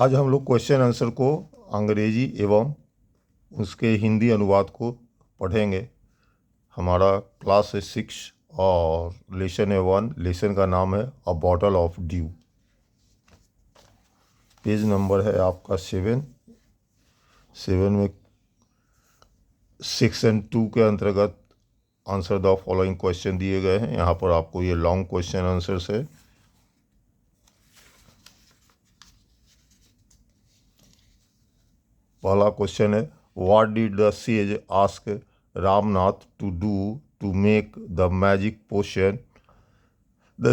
आज हम लोग क्वेश्चन आंसर को अंग्रेजी एवं उसके हिंदी अनुवाद को पढ़ेंगे। हमारा क्लास है 6 और लेसन है 1। लेसन का नाम है अ bottle of due. Page number है आपका 7 में सेक्शन 2 के अंतर्गत आंसर द फॉलोइंग क्वेश्चन दिए गए हैं। यहाँ पर आपको ये लॉन्ग क्वेश्चन आंसर्स है। पहला क्वेश्चन है, what did the sage ask Ramnath to do to make the magic potion? The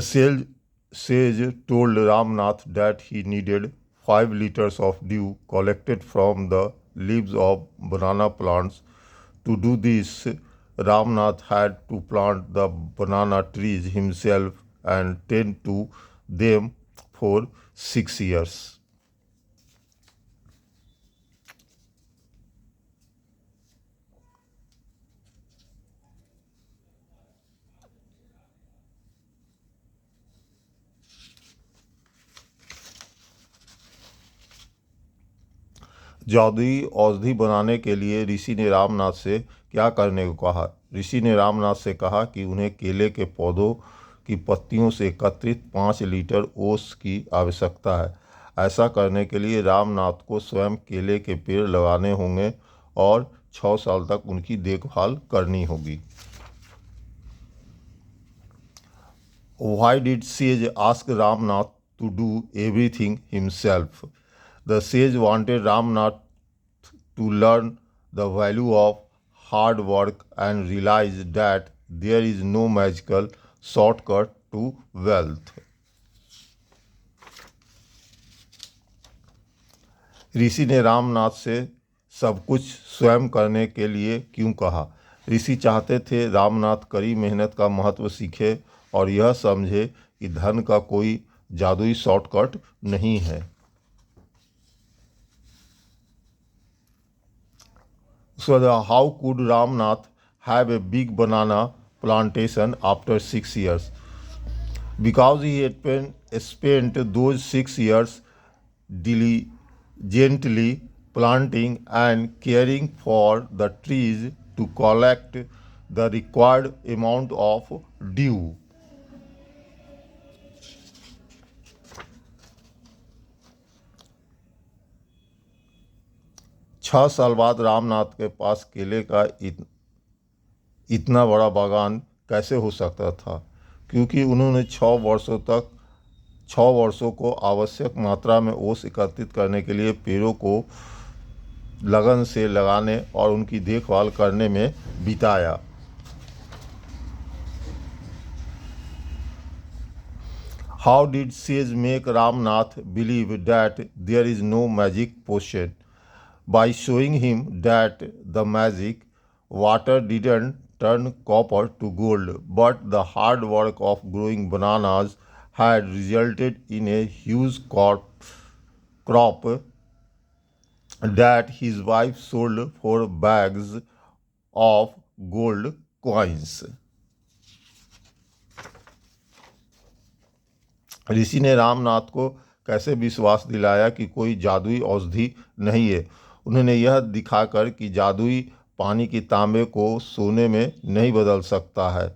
sage told Ramnath that he needed 5 liters of dew collected from the leaves of banana plants. To do this, Ramnath had to plant the banana trees himself and tend to them for 6 years. जादुई औषधि बनाने के लिए ऋषि ने रामनाथ से क्या करने को कहा? ऋषि ने रामनाथ से कहा कि उन्हें केले के पौधों की पत्तियों से एकत्रित 5 लीटर ओस की आवश्यकता है। ऐसा करने के लिए रामनाथ को स्वयं केले के पेड़ लगाने होंगे और 6 साल तक उनकी देखभाल करनी होगी। Why did sage ask Ramnath to do everything himself? The sage wanted Ramnath to learn the value of hard work and realize that there is no magical shortcut to wealth. ऋषि ने रामनाथ से सब कुछ स्वयं करने के लिए क्यों कहा? ऋषि चाहते थे रामनाथ कड़ी मेहनत का महत्व सीखे और यह समझे कि धन का कोई जादुई शॉर्टकट नहीं है। So how could Ramnath have a big banana plantation after 6 years? Because he had spent those 6 years diligently planting and caring for the trees to collect the required amount of dew. छः साल बाद रामनाथ के पास केले का इतना बड़ा बागान कैसे हो सकता था? क्योंकि उन्होंने 6 वर्षों को आवश्यक मात्रा में ओस एकत्रित करने के लिए पेड़ों को लगन से लगाने और उनकी देखभाल करने में बिताया। How did sage make Ramnath believe that there is no magic potion? By showing him that the magic water didn't turn copper to gold, but the hard work of growing bananas had resulted in a huge crop that his wife sold for bags of gold coins. ऋषि ने रामनाथ को कैसे विश्वास दिलाया कि कोई जादुई औषधि नहीं है? उन्होंने यह दिखाकर कि जादुई पानी की तांबे को सोने में नहीं बदल सकता है,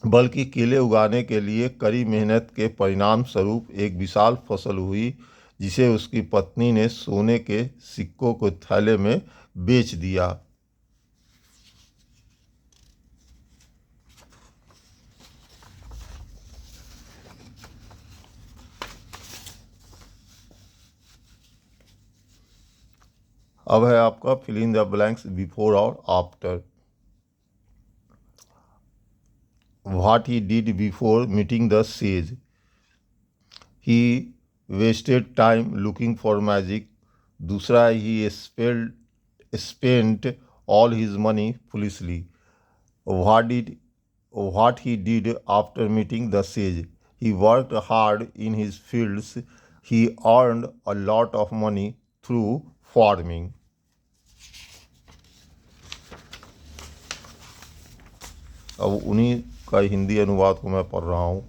बल्कि केले उगाने के लिए कड़ी मेहनत के परिणाम स्वरूप एक विशाल फसल हुई, जिसे उसकी पत्नी ने सोने के सिक्कों को थैले में बेच दिया। अब है आपका fill in the blanks before और after. What he did before meeting the sage. He wasted time looking for magic. दूसरा, he spent all his money foolishly. What he did after meeting the sage. He worked hard in his fields. He earned a lot of money through farming. अब उन्हीं का हिंदी अनुवाद को मैं पढ़ रहा हूँ।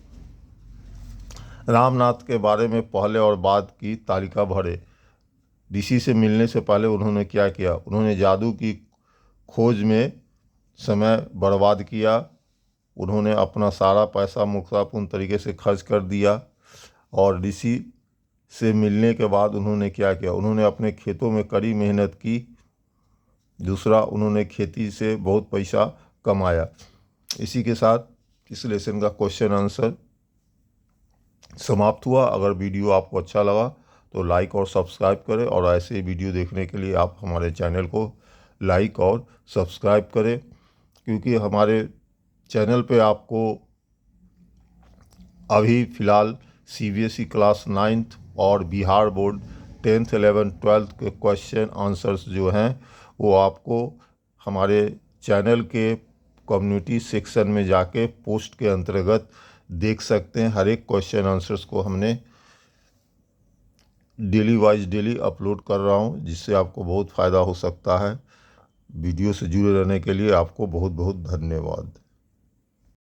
रामनाथ के बारे में पहले और बाद की तालिका भरे। ऋषि से मिलने से पहले उन्होंने क्या किया? उन्होंने जादू की खोज में समय बर्बाद किया, उन्होंने अपना सारा पैसा मूर्खतापूर्ण तरीके से खर्च कर दिया। और ऋषि से मिलने के बाद उन्होंने क्या किया? उन्होंने अपने खेतों में कड़ी मेहनत की। दूसरा, उन्होंने खेती से बहुत पैसा कमाया। इसी के साथ इस लेसन का क्वेश्चन आंसर समाप्त हुआ। अगर वीडियो आपको अच्छा लगा तो लाइक और सब्सक्राइब करें, और ऐसे वीडियो देखने के लिए आप हमारे चैनल को लाइक और सब्सक्राइब करें, क्योंकि हमारे चैनल पे आपको अभी फ़िलहाल CBSE क्लास 9th और Bihar board 10th 11th 12th के क्वेश्चन आंसर्स जो हैं वो आपको हमारे चैनल के कम्युनिटी सेक्शन में जाके पोस्ट के अंतर्गत देख सकते हैं। हर एक क्वेश्चन आंसर्स को हमने डेली अपलोड कर रहा हूं, जिससे आपको बहुत फ़ायदा हो सकता है। वीडियो से जुड़े रहने के लिए आपको बहुत बहुत धन्यवाद।